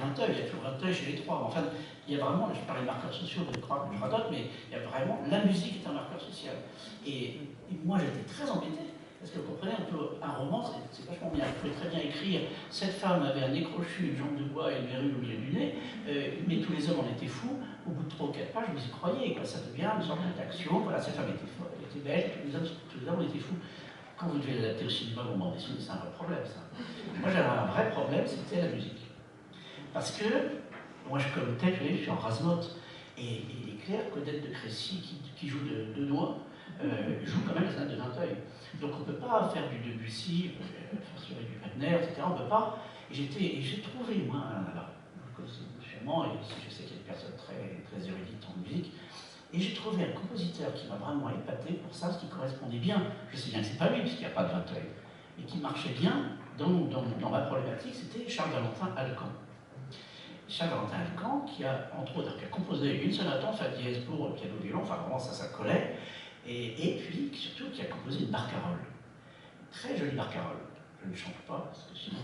Vinteuil, il y a toujours Vinteuil chez les trois. Enfin, il y a vraiment, je parlais de marqueurs sociaux, de croix, je radote, mais il y a vraiment, la musique est un marqueur social. Et moi, j'étais très embêté. Parce que vous comprenez, un roman, c'est vachement bien. Vous pouvez très bien écrire cette femme avait un nez crochu, une jambe de bois et une verrue au milieu du nez, mais tous les hommes en étaient fous. Au bout de 3 ou 4 pages, vous y croyez. Quoi. Ça devient une sorte d'action. Voilà, cette femme était folle, elle était belle, tous les hommes en étaient fous. Quand vous devez l'adapter au cinéma, vous m'en dessinez, c'est un vrai problème, ça. Moi, j'avais un vrai problème, c'était la musique. Parce que, moi, comme tel, je suis en rasemote. Et il est clair qu'Odette de Crécy, qui joue de deux doigts, joue quand même les sonates de Vinteuil. Donc on ne peut pas faire du Debussy, du Wagner, etc. On ne peut pas. Et j'ai trouvé, moi, alors, je connais sûrement, et je sais qu'il y a des personnes très érudites en musique, et j'ai trouvé un compositeur qui m'a vraiment épaté pour ça, ce qui correspondait bien. Je sais bien que ce n'est pas lui, puisqu'il n'y a pas de Vinteuil, mais qui marchait bien dans ma problématique, c'était Charles-Valentin Alcan. Charles-Valentin Alcan, qui a, entre autres, qui a composé une sonate en fa dièse pour piano-violon, enfin vraiment ça collait, et puis surtout qui a composé une barcarolle. Une très jolie barcarolle. Je ne chante pas, parce que sinon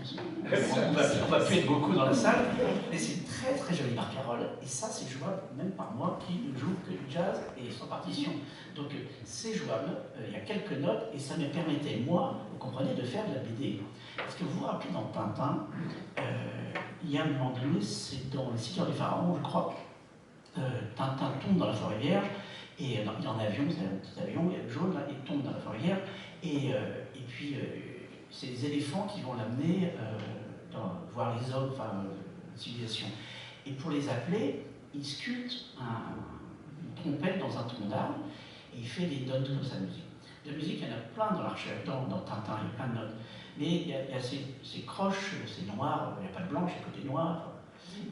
on va plus être beaucoup dans la salle, mais c'est une très jolie barcarolle, et ça c'est jouable même par moi qui ne joue que du jazz et sans partition. Donc c'est jouable, il y a quelques notes, et ça me permettait, moi, vous comprenez, de faire de la BD. Parce que vous vous rappelez dans Tintin, il y a un moment donné, c'est dans Les 6 heures du Pharaon, je crois, Tintin tombe dans la forêt vierge, et il est en avion, c'est un petit avion, il y a le jaune, là, il tombe dans la forêt vierge, et puis c'est les éléphants qui vont l'amener voir les hommes, enfin, la civilisation. Et pour les appeler, il sculpte une trompette dans un tronc d'arbre, et il fait des notes comme sa musique. De musique, il y en a plein dans l'archère, dans Tintin, il y a plein de notes. Mais il y a ces croches, c'est noir, il n'y a pas de blanche, il y a côté noir.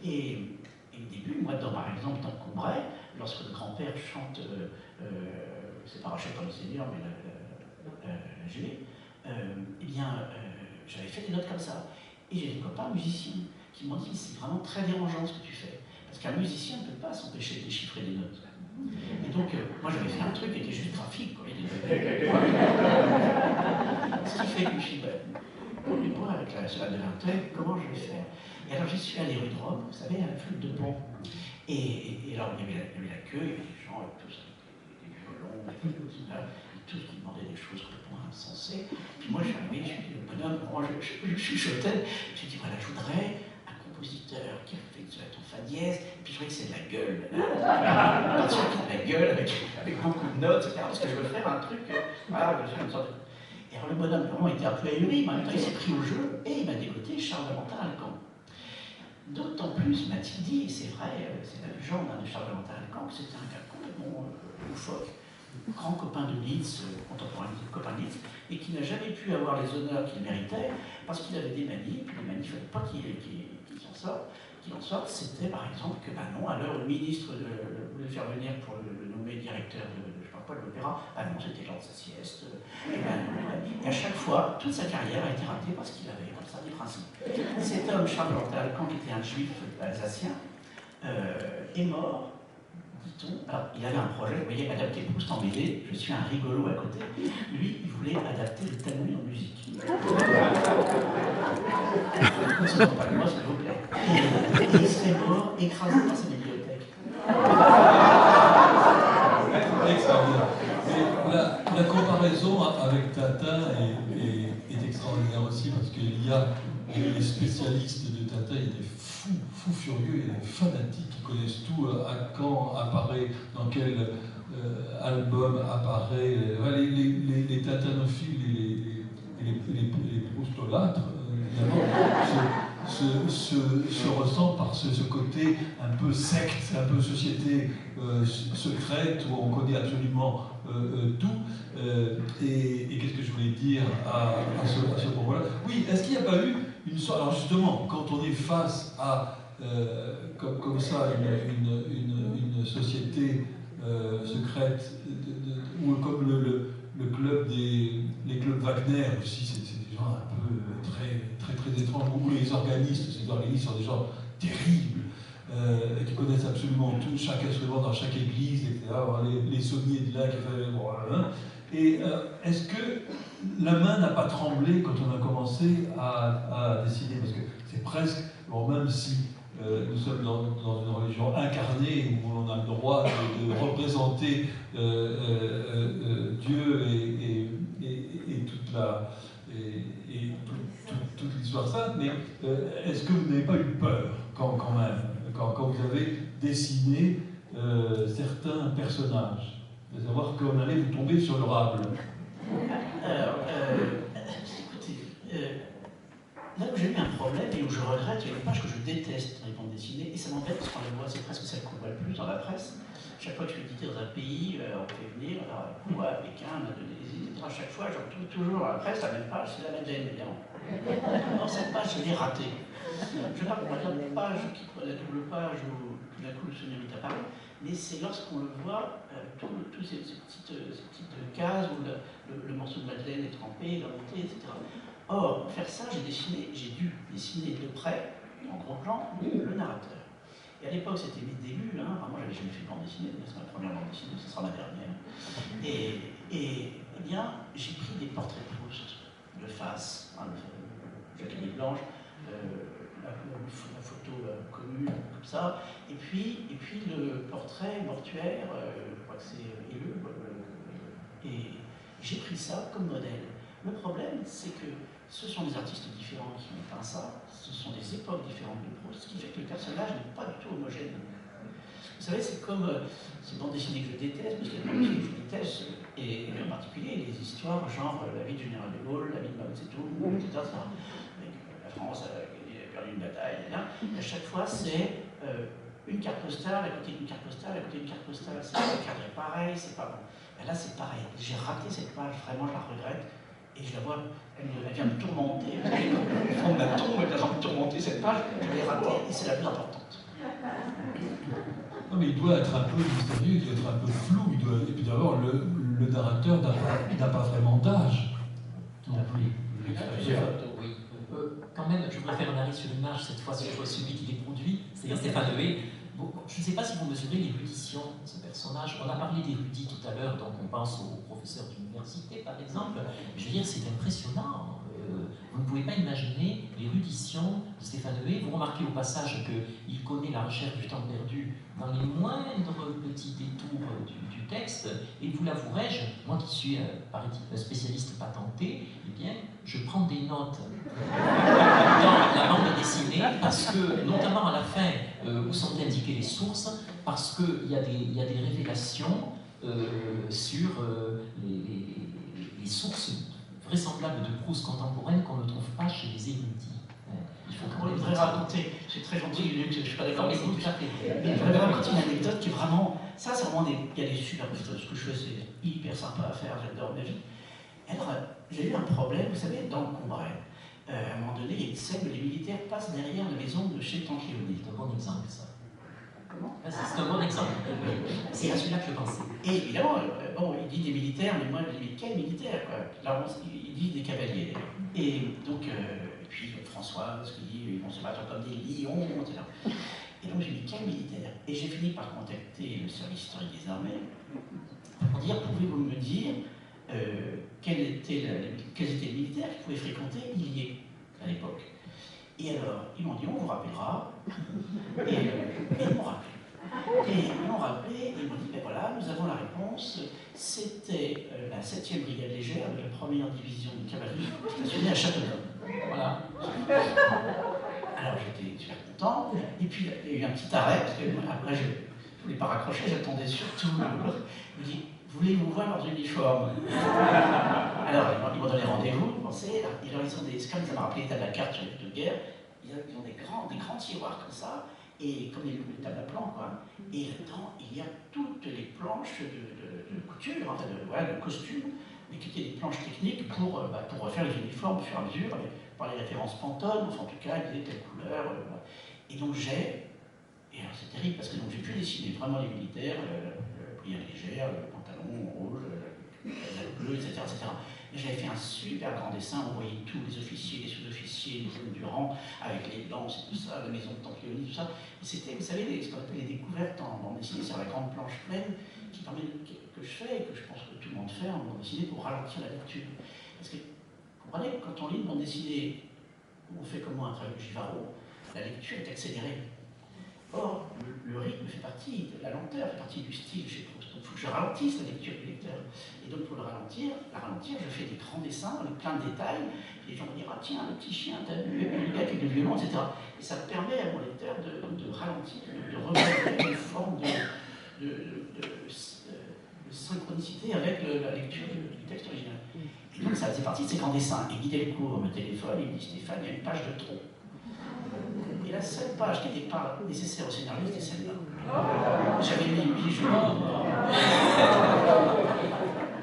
Et au début, moi, par exemple, dans Combray, lorsque le grand-père chante, c'est pas Rachel pour le Seigneur, mais la Julie, eh bien, j'avais fait des notes comme ça. Et j'ai des copains musiciens qui m'ont dit, c'est vraiment très dérangeant ce que tu fais. Parce qu'un musicien ne peut pas s'empêcher de déchiffrer des notes. Et donc, moi j'avais fait un truc qui était juste graphique. Quoi. Ce qui fait que je me suis dit, moi, avec la sonate de Vinteuil, comment je vais faire? Et alors j'y suis allé rue de Rome, vous savez, à la flûte de Pan. Et alors il y avait la queue, il y avait des gens avec tous des violons, tous qui demandaient des choses complètement insensées. Puis moi je suis arrivé, je suis dit, le bonhomme, moi je chuchotais, j'ai dit, voilà, je voudrais un compositeur qui a fait une sonate en fa dièse, et puis je voudrais que c'est de la gueule. Un qui a de la gueule, avec beaucoup de notes, etc. Parce que je veux faire un truc, voilà, je veux faire une sorte de... Et alors le bonhomme vraiment était un peu ahuri, mais en même temps il s'est pris au jeu, et il m'a dégoté Charles-Valentin Alcan. D'autant plus, m'a-t-il dit, et c'est vrai, c'est la légende de Charles-Valentin Alcan, que c'était un gars complètement loufoque, grand copain de Liszt, contemporain copain de Liszt, et qui n'a jamais pu avoir les honneurs qu'il méritait, parce qu'il avait des manies, puis les manies, il ne fallait pas qu'il en sorte. C'était par exemple que, non, à l'heure où le ministre voulait faire venir pour le nommer directeur de je ne sais pas quoi, de l'opéra, non, c'était l'heure de sa sieste. Et à chaque fois, toute sa carrière a été ratée parce qu'il avait comme ça des principes. Cet homme, Charles-Valentin Alcan, qui était un juif alsacien, est mort, dit-on. Alors, il avait un projet, vous voyez, adapter Proust en BD, je suis un rigolo à côté. Lui, il voulait adapter le Talmud en musique. Ne se pas de moi, s'il vous plaît. Et il serait mort écrasé dans sa bibliothèque. Extraordinaire. Mais la comparaison avec Tintin est extraordinaire aussi parce qu'il y a les spécialistes de Tintin, il y a des fous furieux, il y a des fanatiques qui connaissent tout, à quand apparaît, dans quel album apparaît, les tintanophiles et les proustolâtres, évidemment, se ressent par ce côté un peu secte, un peu société secrète où on connaît absolument tout. Et qu'est-ce que je voulais dire à ce propos-là? Oui, est-ce qu'il n'y a pas eu une sorte... Alors justement, quand on est face à, comme ça, une société secrète, ou comme le club les clubs Wagner aussi, c'est des gens un peu très étranges, ou les organistes, ces organistes sont des gens terribles, qui connaissent absolument tout, chaque instrument dans chaque église, etc. Les sommiers de là qui faisaient... Et est-ce que la main n'a pas tremblé quand on a commencé à décider? Parce que c'est presque, Alors même si nous sommes dans une religion incarnée où on a le droit de représenter Dieu et toute l'histoire sainte, mais est-ce que vous n'avez pas eu peur quand même, quand vous avez dessiné certains personnages, de savoir qu'on allait vous tomber sur le rable? Écoutez, là où j'ai eu un problème et où je regrette, il y a une page que je déteste dans les bandes dessinées, et ça m'embête parce qu'on le voit, c'est presque celle qu'on voit le plus dans la presse. Chaque fois que je suis édité dans un pays, on fait venir, Cuba, Pékin, Indonésie, etc. À chaque fois, je retrouve toujours dans la presse la même page, c'est la Madeleine, évidemment. Alors cette page, je l'ai ratée. Je ne sais pas, la page, la double page où tout d'un coup le souvenir m'est apparu, mais c'est lorsqu'on le voit, tous ces petites cases où le morceau de Madeleine est trempé, l'unité, etc. Or, pour faire ça, j'ai dû dessiner de près, en gros plan, le narrateur. Et à l'époque, c'était mes débuts, hein. Enfin, moi j'avais jamais fait de bande dessinée, c'est ma première bande dessinée, ce sera ma dernière. Et eh bien, j'ai pris des portraits de Proust, de face, hein, Jacqueline Blanche, la photo commune, comme ça, et puis le portrait mortuaire, je crois que c'est Helleu, et j'ai pris ça comme modèle. Le problème, c'est que ce sont des artistes différents qui ont peint ça, ce sont des époques différentes de Proust, ce qui fait que le personnage n'est pas du tout homogène. Vous savez, c'est comme ces bandes dessinées que je déteste, parce qu'il y a des bandes dessinées que je déteste, et en particulier les histoires genre la vie du général de Gaulle, la vie de Mao Tse-tung, etc. La France a perdu une bataille, et à chaque fois c'est une carte postale à côté d'une carte postale, à côté d'une carte postale, c'est pas cadré pareil, c'est pas bon. Et là c'est pareil, j'ai raté cette page, vraiment je la regrette, et je la vois, elle vient me tourmenter, au fond de ma tombe, elle vient me tourmenter cette page, je l'ai ratée, et c'est la plus importante. Non, mais il doit être un peu mystérieux, il doit être un peu flou, et puis d'abord, le narrateur n'a pas vraiment d'âge. Oui. Quand même, je préfère un arrêt sur l'image, cette fois sur celui qui les produit, c'est-à-dire Stéphane Huet. Bon, je ne sais pas si vous mesurez l'érudition de ce personnage. On a parlé d'érudit tout à l'heure, donc on pense au professeur d'université, par exemple. Je veux dire, c'est impressionnant. Vous ne pouvez pas imaginer l'érudition de Stéphane Huet. Vous remarquez au passage qu'il connaît la recherche du temps perdu dans les moindres petits détours du texte. Et vous l'avouerai-je, moi qui suis, paraît-il, spécialiste patenté, eh bien, je prends des notes dans la bande dessinée parce que, notamment à la fin, où sont indiquées les sources, parce qu'il y a des révélations sur les sources vraisemblables de Proust contemporaine qu'on ne trouve pas chez les érudits. Il faut qu'on les raconter. C'est très gentil, Luc, je ne suis pas d'accord avec vous. Tout à fait. Mais je voudrais raconter une anecdote qui est vraiment. Ça, c'est vraiment il y a des super photos. Ce que je fais, c'est hyper sympa à faire, j'adore ma vie. Alors, j'ai eu un problème, vous savez, dans le Combray. À un moment donné, il y a une scène où les militaires passent derrière la maison de chez Tanchéoni. C'est un bon exemple, ça. Comment? C'est un bon exemple. C'est à celui-là que je pensais. Et évidemment, bon, il dit des militaires, mais moi, je dis, quels militaires, quoi? Là, il dit des cavaliers. Et donc, et puis Françoise qui dit, ils vont se battre comme des lions, etc. Et donc, j'ai dit, quels militaires? Et j'ai fini par contacter le service historique des armées pour dire, pouvez-vous me dire quels étaient les militaires qui pouvaient fréquenter Illiers à l'époque? Et alors, ils m'ont dit, on vous rappellera. Et ils m'ont rappelé. Et ils m'ont rappelé, et ils m'ont dit, ben voilà, nous avons la réponse. C'était la 7e brigade légère de la 1re division de cavalerie stationnée à Châteaudun. Voilà. Alors j'étais super content. Et puis il y a eu un petit arrêt, parce que après je ne voulais pas raccrocher, j'attendais surtout. Il me dit, voulez-vous voir leurs uniformes? Alors ils m'ont donné rendez-vous, vous pensez, et alors ils ont des, comme ça m'a rappelé l'état de la carte sur les de guerre, ils ont des grands tiroirs comme ça, et comme les tables à plan, quoi. Et là-dedans, il y a toutes les planches de couture, enfin de costumes, mais qui étaient des planches techniques pour refaire les uniformes au fur et à mesure, par les références Pantone, enfin en tout cas, ils disaient telle couleur. Et donc et alors c'est terrible parce que j'ai pu dessiner vraiment les militaires, le pliant légère, le pantalon rouge, la bleue, etc. Et j'avais fait un super grand dessin, on voyait tous les officiers, les sous-officiers, les hommes du rang, avec les lances et tout ça, la maison de Tanchéoni, tout ça. Et c'était, vous savez, ce qu'on appelle les découvertes en bande dessinée, c'est la grande planche pleine que je fais et que je pense que tout le monde fait en bande dessinée pour ralentir la lecture. Parce que, vous comprenez, quand on lit une bande dessinée, on fait comme moi un travail de Givaro, la lecture est accélérée. Or, le rythme fait partie, la lenteur fait partie du style chez Proust. Donc il faut que je ralentisse la lecture du lecteur. Et donc pour la ralentir, je fais des grands dessins avec plein de détails. Les gens vont dire, ah tiens, le petit chien, t'as vu, et puis le gars avec le violon, etc. Et ça permet à mon lecteur de ralentir, de remettre une forme de synchronicité avec la lecture du texte original. Et donc ça faisait partie de ces grands dessins. Et Guy Delcourt me téléphone, il me dit, Stéphane, il y a une page de trop. Et la seule page qui n'était pas nécessaire au scénario, c'était celle-là. J'avais mis 8 jours.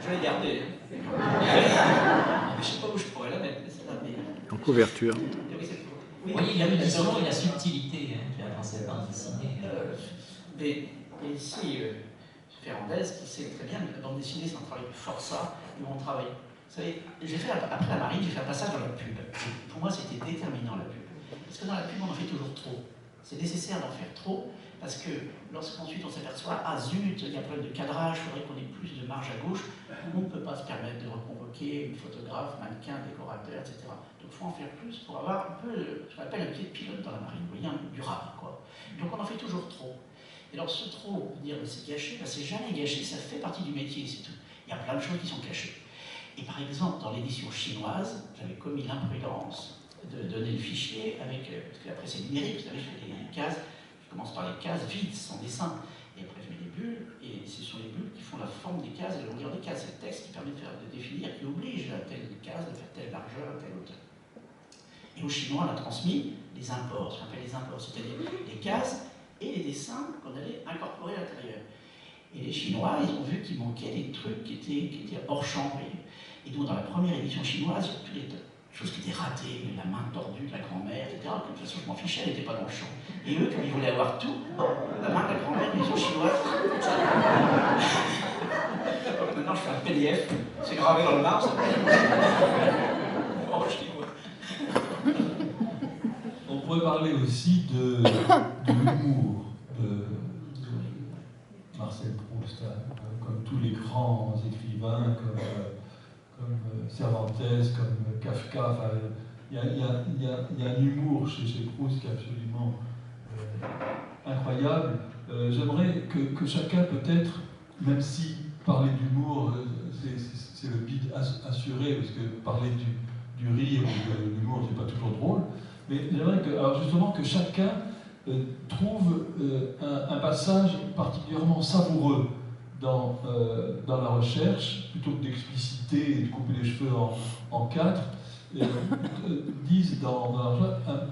Je l'ai gardée. Je ne sais pas où je pourrais la mettre, mais c'est là. En couverture. Vous voyez, il y a l'édition et la subtilité qu'il y a dans cette bande dessinée. Mais ici, Ferrandez, qui sait très bien que la bande dessinée, c'est un travail de forçat, et mon travail. Vous savez, après la marine, j'ai fait un passage dans la pub. Et pour moi, c'était déterminant, la pub. Parce que dans la pub, on en fait toujours trop. C'est nécessaire d'en faire trop, parce que lorsqu'ensuite on s'aperçoit, ah zut, il y a un problème de cadrage, il faudrait qu'on ait plus de marge à gauche, on ne peut pas se permettre de reconvoquer une photographe, mannequin, décorateur, etc. Donc il faut en faire plus pour avoir un peu ce qu'on appelle un pied de pilote dans la marine, vous voyez, un durable, quoi. Donc on en fait toujours trop. Et alors ce trop, on peut dire, c'est gâché, c'est jamais gâché, ça fait partie du métier, c'est tout. Il y a plein de choses qui sont cachées. Et par exemple, dans l'édition chinoise, j'avais commis l'imprudence de donner le fichier avec, parce qu'après c'est numérique, vous savez, je fais des cases, je commence par les cases vides, sans dessin, et après je mets des bulles, et ce sont les bulles qui font la forme des cases et la longueur des cases. C'est le texte qui permet de définir, qui oblige à telle case de faire telle largeur, telle hauteur. Et aux Chinois, on a transmis les imports, ce qu'on appelle les imports, c'est-à-dire les cases et les dessins qu'on allait incorporer à l'intérieur. Et les Chinois, ils ont vu qu'il manquait des trucs qui étaient hors champ. Et donc dans la première édition chinoise, il y a tous les choses qui étaient ratées, la main tordue de la grand-mère, etc. De toute façon, je m'en fichais, elle n'était pas dans le champ. Et eux, comme ils voulaient avoir tout, la main de la grand-mère, l'édition chinoise. Donc maintenant, je fais un PDF, c'est gravé dans le marbre. Oh, je dis quoi. On pourrait parler aussi de l'humour de Marcel Proust, comme tous les grands écrivains, comme Cervantes, comme Kafka. Enfin, il y a un humour chez Proust qui est absolument incroyable. J'aimerais que chacun, peut-être, même si parler d'humour, c'est le bide assuré, parce que parler du rire ou de l'humour, c'est pas toujours drôle, mais j'aimerais alors justement que chacun trouve un passage particulièrement savoureux dans la recherche, plutôt que d'expliciter et de couper les cheveux en quatre, disent dans la recherche,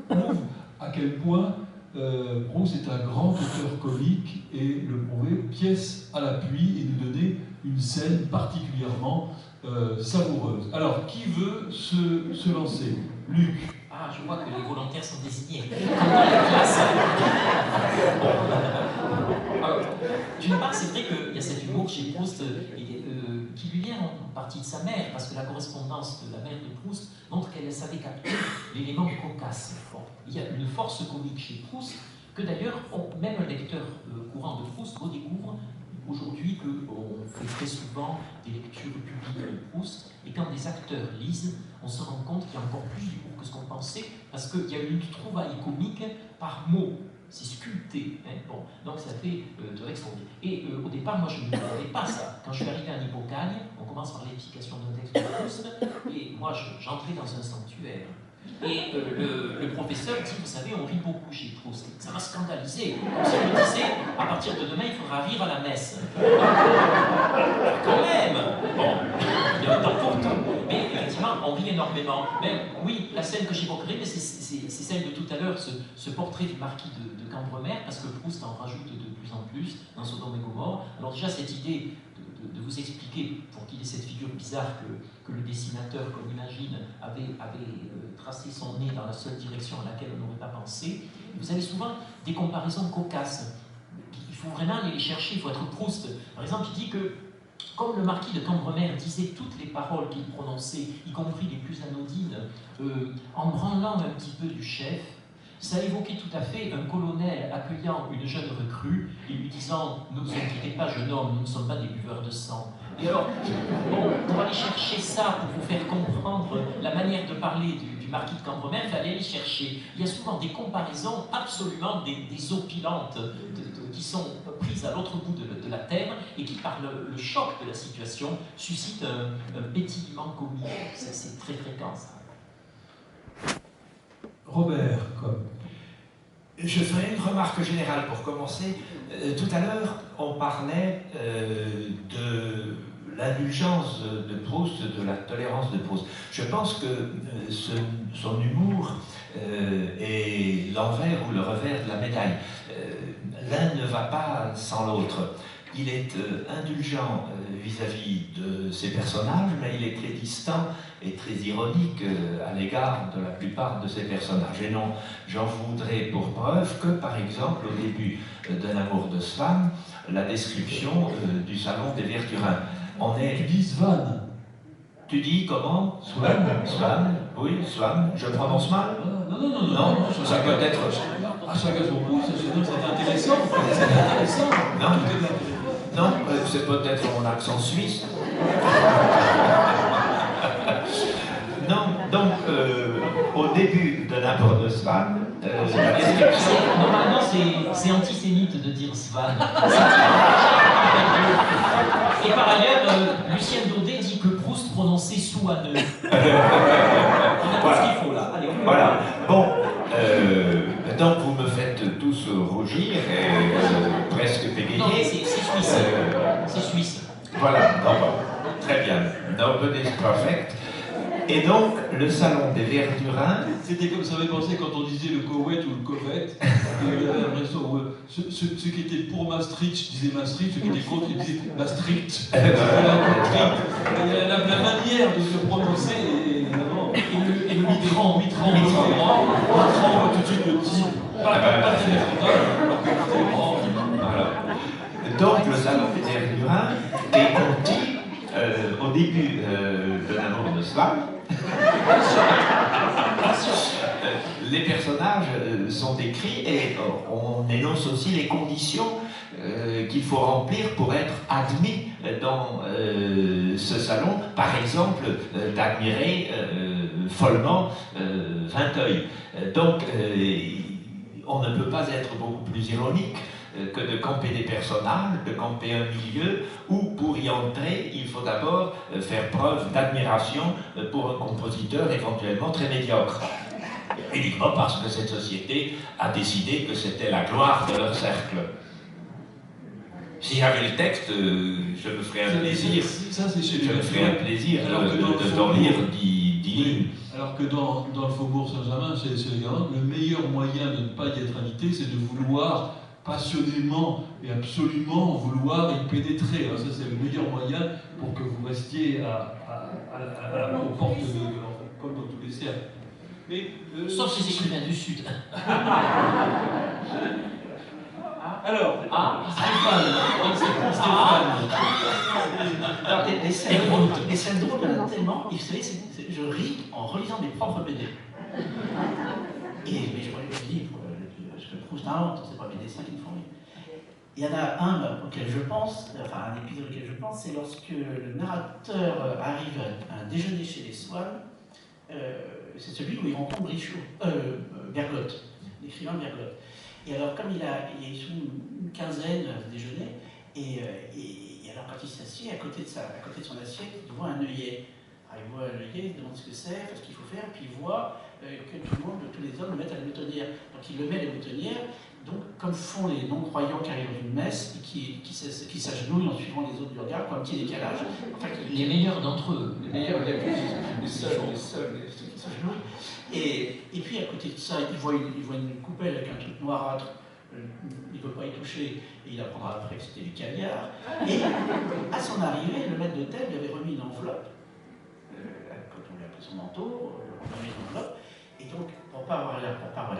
prouve à quel point Proust est un grand auteur comique et le prouver pièce à l'appui et nous donner une scène particulièrement savoureuse. Alors, qui veut se lancer? Luc. Ah, je vois que les volontaires sont désignés. Comme dans les classes. D'une part, c'est vrai qu'il y a cet humour chez Proust qui lui vient en partie de sa mère, parce que la correspondance de la mère de Proust montre qu'elle savait capter l'élément cocasse. Bon, il y a une force comique chez Proust que d'ailleurs, même un lecteur courant de Proust redécouvre aujourd'hui qu'on fait très souvent des lectures publiques de Proust, et quand des acteurs lisent, on se rend compte qu'il y a encore plus d'humour que ce qu'on pensait, parce qu'il y a une trouvaille comique par mot. C'est sculpté. Hein, bon, donc ça fait de l'extraordinaire. Et au départ, moi je ne savais pas ça. Quand je suis arrivé à Hippocagne, on commence par l'épication d'un texte de Proust, et moi j'entrais dans un sanctuaire. Et le professeur dit, vous savez, on rit beaucoup chez Proust. Ça m'a scandalisé. Comme si on me disait, à partir de demain, il faudra rire à la messe. Quand même. Bon, il y a un temps pour tout. Mais effectivement, on rit énormément. Mais oui, la scène que j'évoquerai, c'est celle de tout à l'heure, ce portrait du marquis de Cambremer, parce que Proust en rajoute de plus en plus dans Sodome et Gomorrhe. Alors déjà, cette idée de vous expliquer pour qu'il ait cette figure bizarre que le dessinateur, qu'on imagine, avait tracé son nez dans la seule direction à laquelle on n'aurait pas pensé. Vous avez souvent des comparaisons cocasses. Il faut vraiment aller les chercher, il faut être Proust. Par exemple, il dit que, comme le marquis de Cambremer disait toutes les paroles qu'il prononçait, y compris les plus anodines, en branlant un petit peu du chef, ça évoquait tout à fait un colonel accueillant une jeune recrue et lui disant « Ne vous inquiétez pas, jeune homme, nous ne sommes pas des buveurs de sang ». Et alors, bon, pour aller chercher ça, pour vous faire comprendre la manière de parler du du marquis de Cambremer, il fallait les chercher. Il y a souvent des comparaisons absolument désopilantes qui sont prises à l'autre bout de la terre et qui, par le choc de la situation, suscitent un pétillement comique. C'est très fréquent, ça. Robert, comme. Je ferai une remarque générale pour commencer. Tout à l'heure, on parlait de l'indulgence de Proust, de la tolérance de Proust. Je pense que son humour est l'envers ou le revers de la médaille. L'un ne va pas sans l'autre. Il est indulgent vis-à-vis de ses personnages, mais il est très distant et très ironique à l'égard de la plupart de ses personnages. Et non, j'en voudrais pour preuve que, par exemple, au début d'Un amour de Swann, la description du salon des Verturins. Tu dis Swann. Tu dis comment? Swann. Swann, oui, Swann. Je prononce mal? Non, ça peut être... À chacun son goût, c'est intéressant. C'est intéressant. Non, c'est peut-être mon accent suisse. Non, donc, au début de n'importe de Swann, la description... Normalement, c'est antisémite de dire Swann. Et par ailleurs, Lucien Daudet dit que Proust prononçait Souhaneux. On a tout ce qu'il faut là. Allez, voilà. Bon, donc vous me faites tous rougir et presque bégayer. Non, c'est suisse. C'est suisse. Voilà, très bien. Nobody is perfect. Et donc, le salon des Verturins... C'était comme ça m'avait pensé quand on disait le Koweït ou le Koweït. Il y avait l'impression ceux qui étaient pour Maastricht disaient Maastricht, ceux qui étaient contre ils disaient Maastricht. La manière de se prononcer est vraiment... Et le Mitterrand, on voit tout de suite le type. Pas très frontal, alors que voilà. Donc, le salon des Verturins est conti au début de l'amour de Swann. Les personnages sont décrits et on énonce aussi les conditions qu'il faut remplir pour être admis dans ce salon. Par exemple, d'admirer follement Vinteuil. Donc, on ne peut pas être beaucoup plus ironique que de camper des personnages, de camper un milieu, où pour y entrer, il faut d'abord faire preuve d'admiration pour un compositeur éventuellement très médiocre. Uniquement parce que cette société a décidé que c'était la gloire de leur cercle. Si j'avais le texte, je me ferais un plaisir. Je me ferais un plaisir de t'en lire 10 lignes. Alors que dans le Faubourg Saint-Germain, chez les Garonnes, le meilleur moyen de ne pas y être invité, c'est de vouloir passionnément et absolument vouloir y pénétrer. Ça, c'est le meilleur moyen pour que vous restiez aux portes de l'enfer, comme dans tous les cercles. Mais, sauf les écrivains du Sud. Alors, Stéphane. Alors, les scènes drôles, il y en a tellement. Vous savez, je ris en relisant mes propres BD. Mais je prends les livres, parce que Proust invente, c'est pas mes dessins qui me font rire. Il y en a un auquel je pense, enfin un épisode auquel je pense, c'est lorsque le narrateur arrive à un déjeuner chez les Swann. C'est celui où il rencontre Bergotte, l'écrivain Bergotte. Et alors, comme ils sont une quinzaine à déjeuner, et alors quand il s'assied, à côté de son assiette, il voit un œillet. Alors, il voit un œillet, il se demande ce que c'est, ce qu'il faut faire, puis il voit que tout le monde, tous les hommes le mettent à la boutonnière. Donc il le met à la boutonnière, donc comme font les non-croyants qui arrivent dans une messe et qui s'agenouillent en suivant les autres du regard, pour un petit décalage. Enfin, les meilleurs d'entre eux. Les meilleurs, les seuls qui s'agenouillent. Et puis à côté de ça, il voit une coupelle avec un truc noirâtre. Il ne peut pas y toucher, et il apprendra après que c'était du caviar. Et à son arrivée, le maître d'hôtel lui avait remis une enveloppe. Quand on lui a pris son manteau, on lui a mis une enveloppe. Et donc, pour ne pas avoir l'air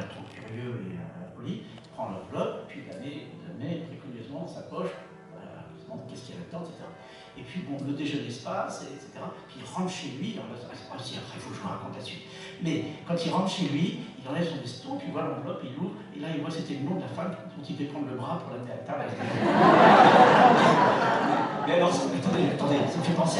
trop curieux et poli, il prend l'enveloppe, puis il la met précieusement dans sa poche. Il se demande qu'est-ce qu'il y a là-dedans, etc. Et puis, bon, le déjeuner se passe, etc. Puis il rentre chez lui. Alors là, après, il faut que je vous raconte la suite. Mais quand il rentre chez lui, il enlève son veston, puis il voit l'enveloppe, il l'ouvre, et là, il voit c'était le nom de la femme dont il devait prendre le bras pour l'amener à table. Mais alors, attendez, ça me fait penser à